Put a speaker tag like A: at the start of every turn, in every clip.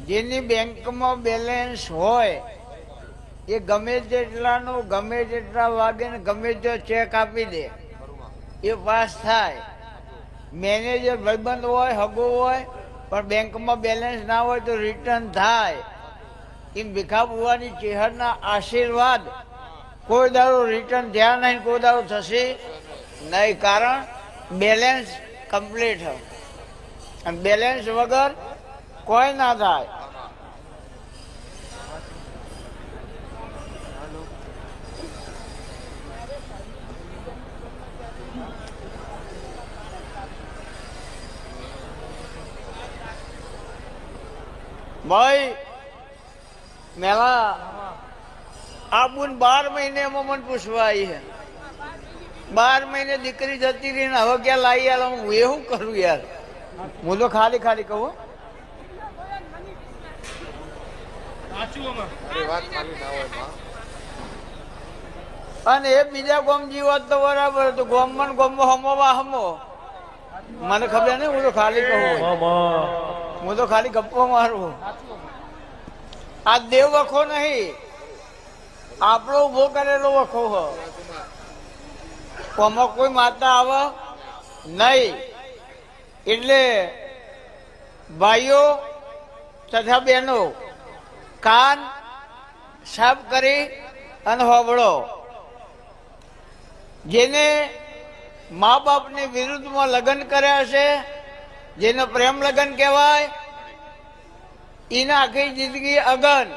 A: જેની બેંકમાં બેલેન્સ હોય એ ગમે તેટલાનું ગમે તેટલા વાગે ને ગમે તે ચેક આપી દે, એ પાસ થાય. મેનેજર ભાઈબંધ હોય, હગો હોય, પણ બેંકમાં બેલેન્સ ના હોય તો રિટર્ન થાય. એમ ભીખા બુવાની ચેહરના આશીર્વાદ કોઈ દાડો રિટર્ન થયા નહીં, કોઈ દાડો થશે નહીં. કારણ બેલેન્સ કમ્પ્લીટ હોય અને બેલેન્સ વગર કોઈ ના થાય. ભાઈ મેલા આબુન 12 મહિને એમાં મને પૂછવા આવી છે. 12 મહિને દીકરી જતી રહી ને હવે ક્યાં લાવી યાર, હું એવું કરું યાર. હું તો ખાલી ખાલી કહું. અને એ બીજા ગોમ જીવત તો બરાબર હતું, ગોમમાં હમો હમો મને ખબર નહીં. હું તો ખાલી કહું, હું તો ખાલી ગપ્પો મારું. આ દેવ વખો નહીં, આપણો ઉભો કરેલો વખો હો. આમાં કોઈ માતા આવે નહીં. એટલે ભાઈઓ તથા બહેનો કાન સાફ કરી અને હોબળો. જેને મા બાપની વિરુદ્ધમાં લગ્ન કર્યા છે, જેને પ્રેમ લગ્ન કહેવાય, એને આખી જિંદગી અગન.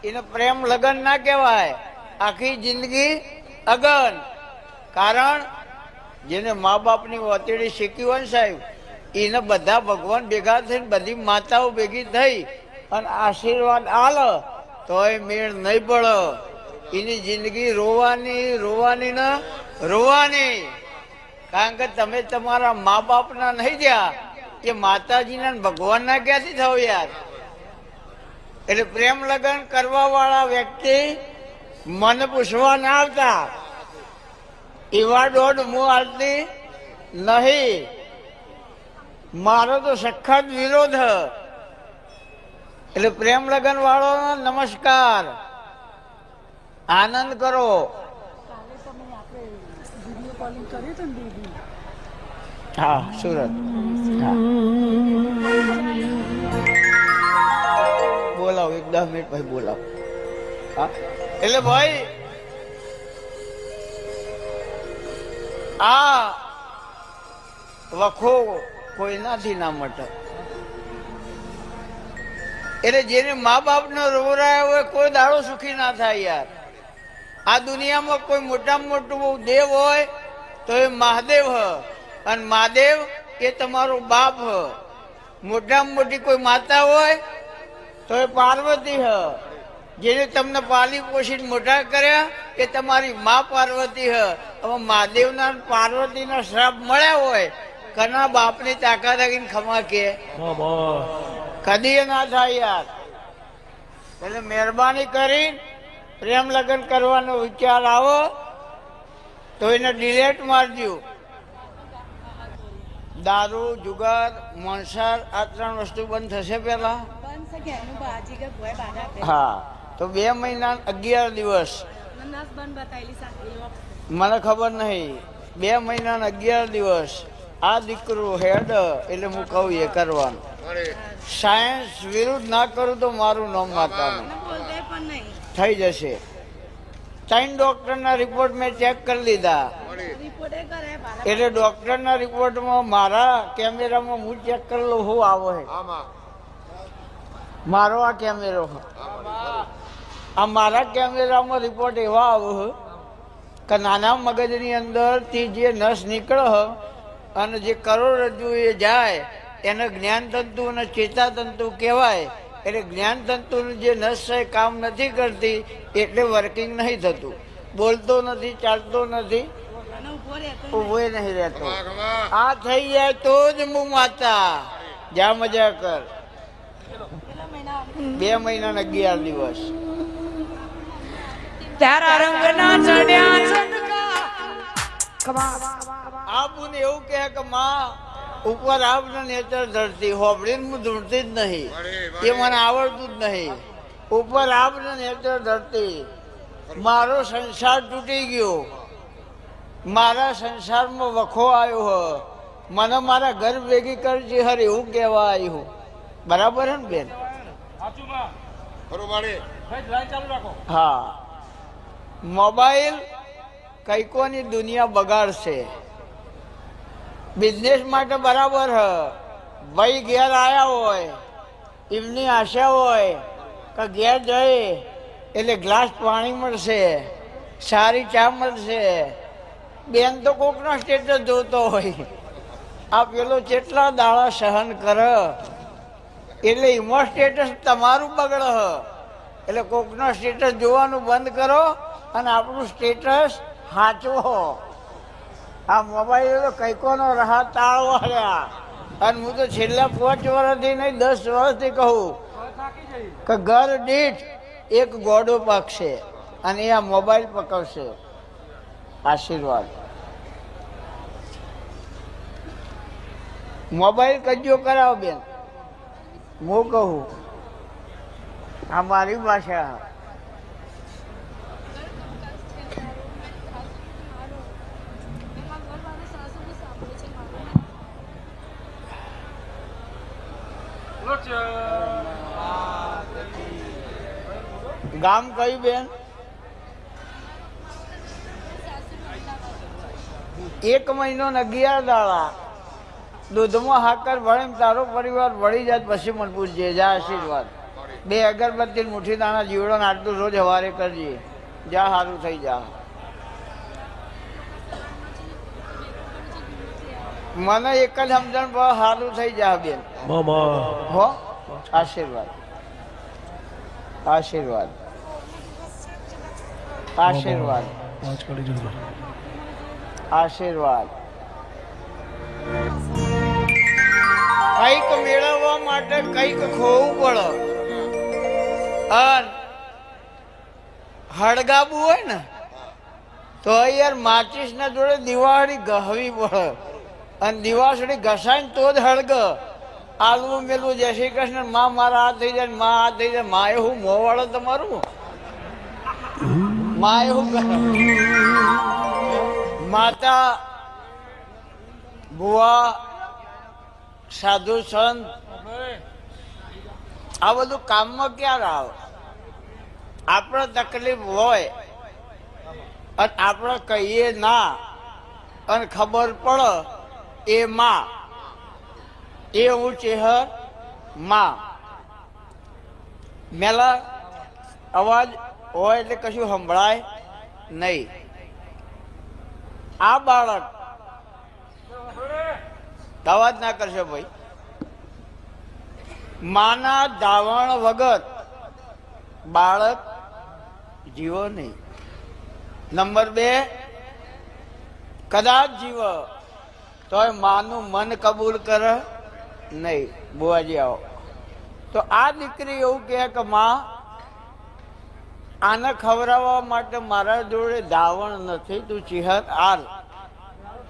A: એને પ્રેમ લગ્ન ના કહેવાય, આખી જિંદગી અગન. કારણ જેને મા બાપની વતેડી શીખી હોય ને સાહેબ, એને બધા ભગવાન ભેગા થઈને બધી માતાઓ ભેગી થઈ અને આશીર્વાદ આલ તો એ મેળ નહીં પડે. એની જિંદગી રોવાની રોવાની ને રોવાની. કારણ કે તમે તમારા મા બાપના નહીં ગયા, એ માતાજીના ભગવાનના ક્યાંથી થાવ યાર. એટલે પ્રેમ લગ્ન કરવા વાળા વ્યક્તિ મને પૂછવા ના આવતા. એવા દોડ હું આવતી નહીં. મારો તો સખત વિરોધ. એટલે પ્રેમ લગ્ન વાળો નમસ્કાર, આનંદ કરો. હા, સુરત. બોલાવો, એક 10 મિનિટ પછી બોલાવો. હા, એટલે ભાઈ આ વખો કોઈનાથી ના મટે. એટલે જેને મા બાપ ને રોવરાયા હોય કોઈ દાડો સુખી ના થાય યાર. આ દુનિયામાં કોઈ મોટામાં મોટું દેવ હોય તો એ મહાદેવ હ, અને મહાદેવ એ તમારો બાપ હ. મોટામાં મોટી કોઈ માતા હોય તો એ પાર્વતી હ. જેને તમને પાલી પોષીને મોટા કર્યા એ તમારી મા પાર્વતી હ. હવે મહાદેવના પાર્વતીના શ્રાપ મળ્યા હોય, કના બાપની તાકાત રાખીને ખમા કે કદી ના થાય યાર. એટલે મહેરબાની કરીને પ્રેમ લગ્ન કરવાનો વિચાર આવો તો એને ડિલેટ મારજો. દારૂ, જુગાર, મોણસાર આ 3 વસ્તુ બંધ થશે પેલા. હા, તો 2 મહિના 11 દિવસ મને ખબર નહીં. 2 મહિના 11 દિવસ આ દીકરો હેડ. એટલે હું કહું એ કરવાનું. સાયન્સ વિરુદ્ધ ના કરું તો મારું નામ માતાનું થઈ જશે. 3 ડોક્ટરના રિપોર્ટ મેં ચેક કરી લીધા. એટલે ડોક્ટરના રિપોર્ટમાં મારા કેમેરામાં હું ચેક કરેલો હું આવો હે. મારો આ કેમેરો, આ મારા કેમેરામાં રિપોર્ટ એવા આવે કે નાના મગજની અંદરથી જે નસ નીકળે અને જે કરોડરજ્જુ એ જાય એને જ્ઞાનતંતુ અને ચેતાતંતુ કહેવાય. એટલે જ્ઞાનતંતુની જે નસ છે કામ નથી કરતી, એટલે વર્કિંગ નહીં થતું. બોલતો નથી, ચાલતો નથી, ઉભો નહીં રહેતો. આ થઈ જાય તો જ હું માતા. જા મજા કર. 2 મહિના 11 દિવસ.
B: તારા રંગના ચડ્યા ચંદકા
A: આ બુન એવું કહે કે માં ઉપર આપને નેચર ધરતી હોબળીને હું ધૂળતી જ નહીં, એ મને આવડતું જ નહીં. ઉપર આપને નેચર ધરતી, મારો સંસાર તૂટી ગયો, મારા સંસારમાં વખો આવ્યો હ, મને મારા ઘર ભેગી કરજે હર એવું કહેવા આવ્યું. બરાબર હે ને બેન? હા, મોબાઈલ કઈકોની દુનિયા બગાડશે. બિઝનેસ માટે બરાબર હ, ભાઈ ઘેર આવ્યા હોય, એમની આશા હોય કે ઘેર જઈ એટલે ગ્લાસ પાણી મળશે, સારી ચા મળશે. બેન તો કોકનો સ્ટેટસ જોતો હોય, આ પેલો કેટલા દાડા સહન કરે, એટલે એમાં સ્ટેટસ તમારું બગડે હ. એટલે કોકનો સ્ટેટસ જોવાનું બંધ કરો અને આપણું સ્ટેટસ સાચવો. આ મોબાઈલ તો કઈકોનો રાહ તાળવાળ્યા. અને હું તો છેલ્લા 5 વર્ષથી નહીં 10 વર્ષથી કહું કે ઘર દીઠ એક ગોડો પાકશે અને આ મોબાઈલ પકવશે. આશીર્વાદ. મોબાઈલ કજ્જો કરાવો બેન, હું કહું. આ મારી ભાષા. ગામ કઈ બેન? 1 મહિનો ને 11 દાડા દૂધમાં હાકર ભળે તારો પરિવાર ભળી જાય પછી મને પૂછજે. જા આશીર્વાદ. 2 અગરબત્તી મુઠ્ઠી દાણા જીવડો ને આટલું રોજ સવારે કરજે. જા સારું થઈ જા. મને એક જ સમજણ સારું થઈ જા બેન. હો, આશીર્વાદ. આશીર્વાદ. આશીર્વાદ. આશીર્વાદ. કંઈક મેળવવા માટે કંઈક ખોવું પડે. અને હળગાવું હોય ને તો યાર માચીસ ના જોડે દિવાળી ગહવી પડે. અને દિવાસળી ઘસાય તો જ હળગ. આલવું મેલું જય શ્રી કૃષ્ણ, માં મારા હાથ થઈ જાય, માં હાથ થઈ જાય. માં એવું મોવાળો તમારું, માં એવું માતા બુઆ સાધુ સંત આ બધું કામમાં ક્યારે આવે? આપણે તકલીફ હોય અને આપણે કહીએ ના અને ખબર પડે એ માં, એ હું ચેહર માં. મેલા અવાજ હોય એટલે કશું સંભળાય નહીં. આ બાળક અવાજ ના કરશે ભાઈ. માના ધાવણ વગર બાળક જીવો નહીં. નંબર 2, કદાચ જીવ તોય માનું મન કબૂલ કરે નહીં. બુઆજી આવો. તો આ દીકરી એવું કહે કે માં આને ખવડાવવા માટે મારા જોડે ધાવણ નથી, તું ચિહર આલ.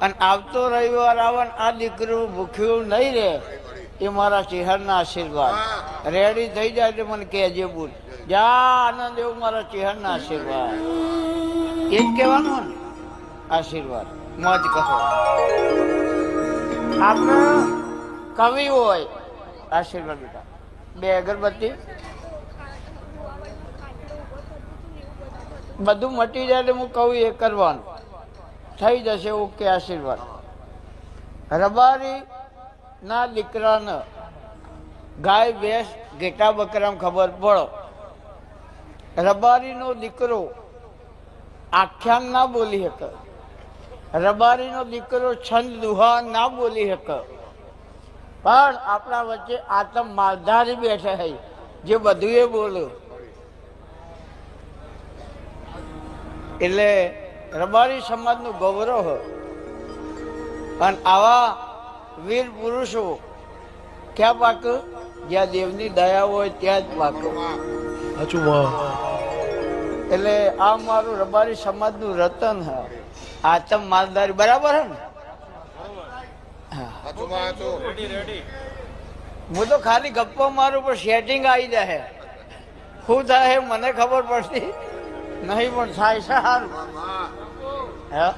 A: અને આવતો રવિવાર આવે આ દીકરું ભૂખ્યું નહીં રે, એ મારા ચિહરના આશીર્વાદ. રેડી થઈ જાય તો મને કહેજે બોલ. જા આનંદ એવું મારા ચિહરના આશીર્વાદ. એ જ કહેવાનું ને આશીર્વાદ. મોજ કહો. આપણે કવિ હોય આશીર્વાદ બેટા. 2 અગરબત્તી બધું મટી જાય એટલે હું કહું એ કરવાનું થઈ જશે. ઓકે આશીર્વાદ. રબારી ના દીકરાને ગાય ભેંસ ઘેટા બકરામ ખબર પડો. રબારીનો દીકરો આખ્યાન ના બોલી શકે. રબારીનો દીકરો છંદ દુહા ના બોલી શકે. પણ આપણા વચ્ચે આતમ માલધારી બેઠા છે જે બધું એ બોલ્યું. એટલે રબારી સમાજનું ગૌરવ. અને આવા વીર પુરુષો ક્યાં પાક? જ્યાં દેવની દયા હોય ત્યાં જ પાક. એટલે આ મારું રબારી સમાજનું રતન હ. આતમ માલધારી બરાબર હે ને?
B: હાથમાં હતું.
A: હું તો ખાલી ગપ્પો મારું પણ સેટિંગ આવી જાય શું થાય મને ખબર પડતી નહીં પણ થાય છે સારું.
B: હા.
A: હા